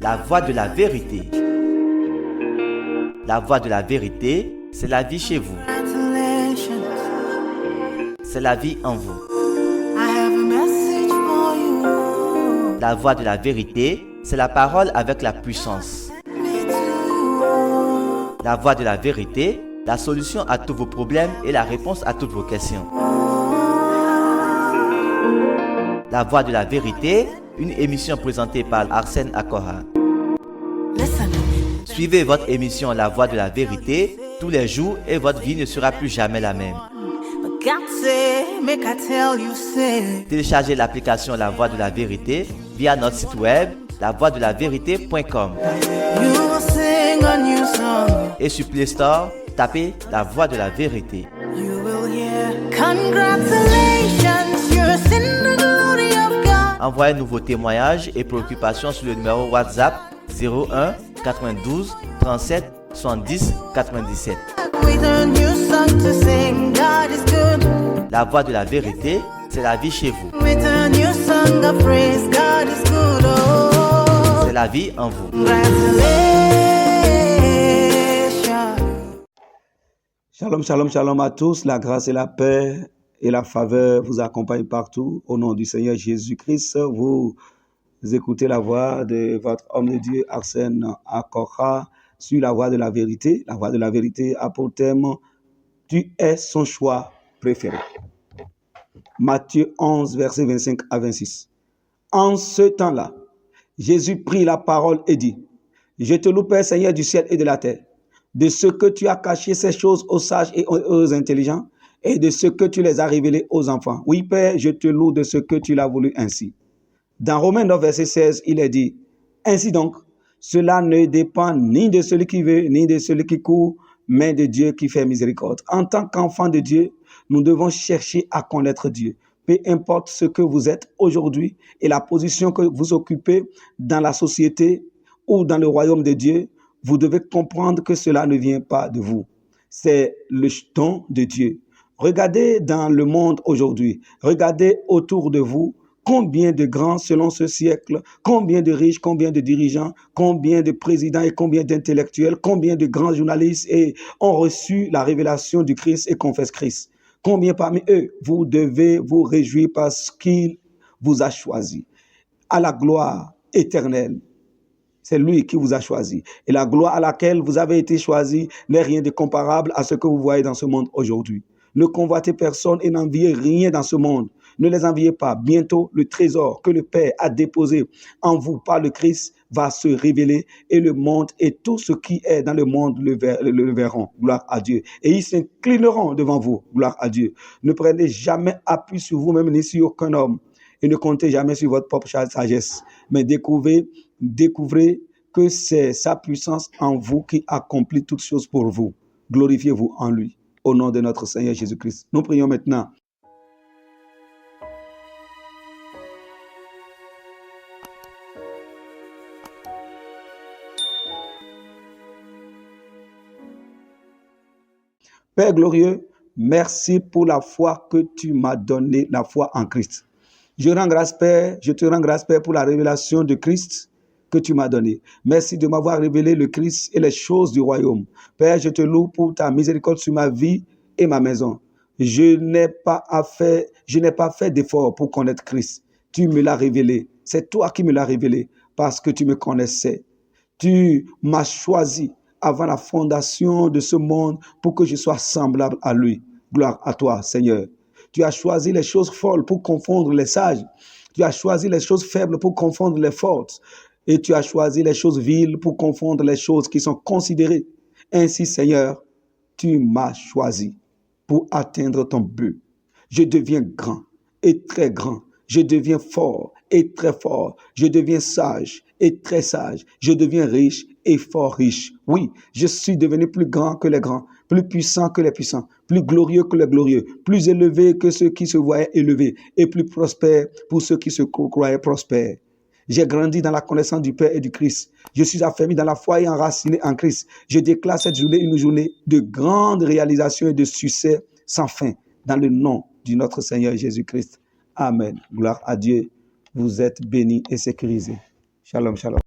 la voie de la vérité. La voie de la vérité, c'est la vie chez vous. C'est la vie en vous. La voie de la vérité, c'est la parole avec la puissance. La voie de la vérité, la solution à tous vos problèmes et la réponse à toutes vos questions. La voie de la vérité, une émission présentée par Arsène Akora. Suivez votre émission La Voie de la Vérité tous les jours et votre vie ne sera plus jamais la même. Téléchargez l'application La Voie de la Vérité via notre site web lavoiedelavérité.com. Et sur Play Store, tapez La Voie de la Vérité. Envoyez-nous vos témoignages et préoccupations sur le numéro WhatsApp 01 92 37 70 97. La Voie de la Vérité, c'est la vie chez vous. C'est la vie en vous. Shalom, shalom, shalom à tous. La grâce et la paix et la faveur vous accompagnent partout. Au nom du Seigneur Jésus-Christ, vous écoutez la voix de votre homme de Dieu, Arsène Akora, sur la voie de la vérité. La voie de la vérité a pour thème « Tu es son choix préféré ». Matthieu 11, versets 25 à 26. En ce temps-là, Jésus prit la parole et dit « Je te loue, Père, Seigneur du ciel et de la terre, de ce que tu as caché ces choses aux sages et aux intelligents, et de ce que tu les as révélées aux enfants. Oui, Père, je te loue de ce que tu l'as voulu ainsi. » Dans Romains 9, verset 16, il est dit « Ainsi donc, cela ne dépend ni de celui qui veut, ni de celui qui court, mais de Dieu qui fait miséricorde. » En tant qu'enfants de Dieu, nous devons chercher à connaître Dieu. Peu importe ce que vous êtes aujourd'hui et la position que vous occupez dans la société ou dans le royaume de Dieu, vous devez comprendre que cela ne vient pas de vous. C'est le don de Dieu. Regardez dans le monde aujourd'hui, regardez autour de vous, combien de grands selon ce siècle, combien de riches, combien de dirigeants, combien de présidents et combien d'intellectuels, combien de grands journalistes ont reçu la révélation du Christ et confessent Christ. Combien parmi eux, vous devez vous réjouir parce qu'il vous a choisi à la gloire éternelle. C'est lui qui vous a choisi. Et la gloire à laquelle vous avez été choisi n'est rien de comparable à ce que vous voyez dans ce monde aujourd'hui. Ne convoitez personne et n'enviez rien dans ce monde. Ne les enviez pas. Bientôt, le trésor que le Père a déposé en vous par le Christ va se révéler et le monde et tout ce qui est dans le monde le verront. Gloire à Dieu. Et ils s'inclineront devant vous. Gloire à Dieu. Ne prenez jamais appui sur vous-même ni sur aucun homme. Et ne comptez jamais sur votre propre sagesse. Mais découvrez que c'est sa puissance en vous qui accomplit toutes choses pour vous. Glorifiez-vous en lui. Au nom de notre Seigneur Jésus-Christ. Nous prions maintenant. Père glorieux, merci pour la foi que tu m'as donnée, la foi en Christ. Je te rends grâce, Père, pour la révélation de Christ que tu m'as donnée. Merci de m'avoir révélé le Christ et les choses du royaume. Père, je te loue pour ta miséricorde sur ma vie et ma maison. Je n'ai pas fait d'effort pour connaître Christ. Tu me l'as révélé. C'est toi qui me l'as révélé parce que tu me connaissais. Tu m'as choisi avant la fondation de ce monde pour que je sois semblable à lui. Gloire à toi, Seigneur. Tu as choisi les choses folles pour confondre les sages. Tu as choisi les choses faibles pour confondre les fortes. Et tu as choisi les choses viles pour confondre les choses qui sont considérées. Ainsi, Seigneur, tu m'as choisi pour atteindre ton but. Je deviens grand et très grand. Je deviens fort et très fort. Je deviens sage et très sage. Je deviens riche et fort riche. Oui, je suis devenu plus grand que les grands, plus puissant que les puissants, plus glorieux que les glorieux, plus élevé que ceux qui se voyaient élevés et plus prospère pour ceux qui se croyaient prospères. J'ai grandi dans la connaissance du Père et du Christ. Je suis affermi dans la foi et enraciné en Christ. Je déclare cette journée une journée de grandes réalisations et de succès sans fin dans le nom de notre Seigneur Jésus-Christ. Amen. Gloire à Dieu. Vous êtes bénis et sécurisés. Shalom, shalom.